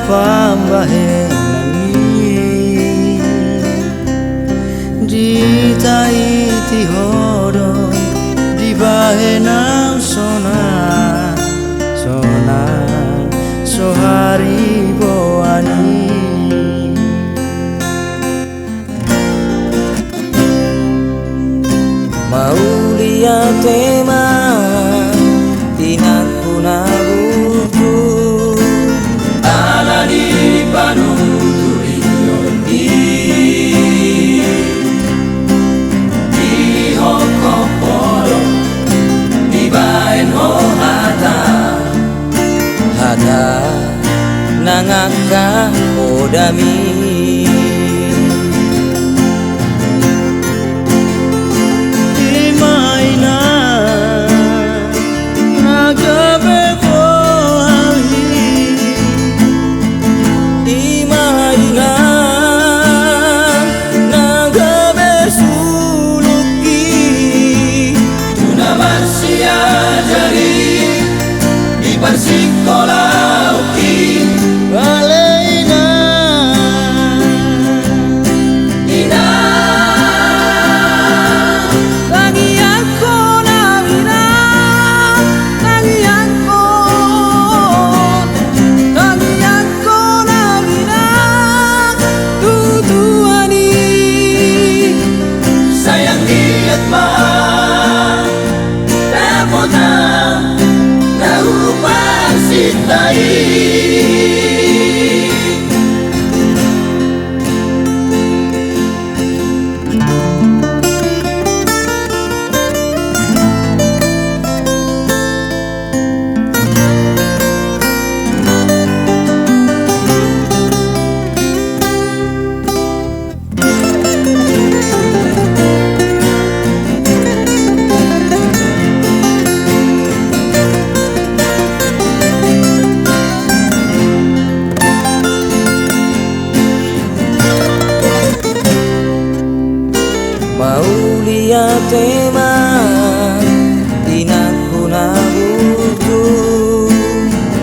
pambahenani ditai tihodo di bahenau sona sona sohari boani maulia tema tinaku na butu ala di panuturi yoni di hokoporo di baen ho hata hata nangaka odami Sekolah uki Waleina Ina Lagi aku nawina Lagi aku nawina Tutuani Sayang lihat mah Lepotang Narupa Sintai maulia tema tinaku na butu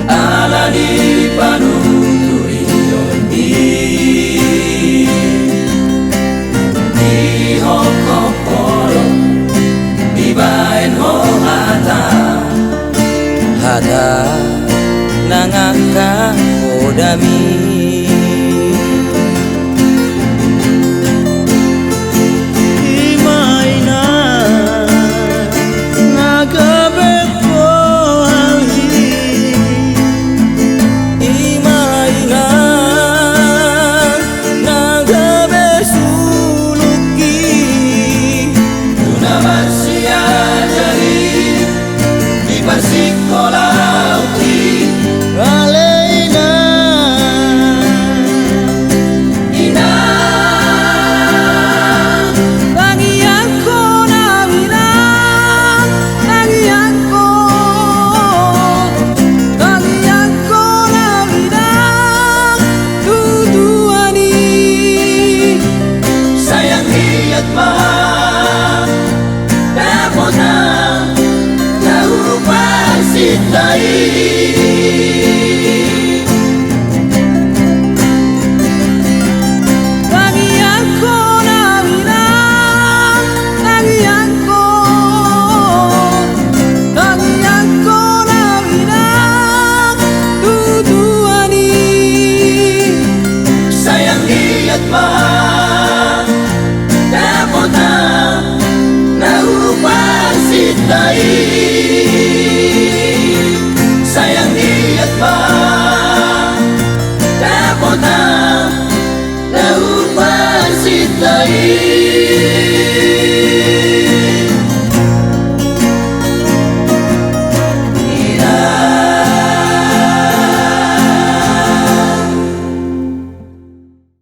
ala di panuturi yoni di hokoporo di baen ho hata hata nangaka odami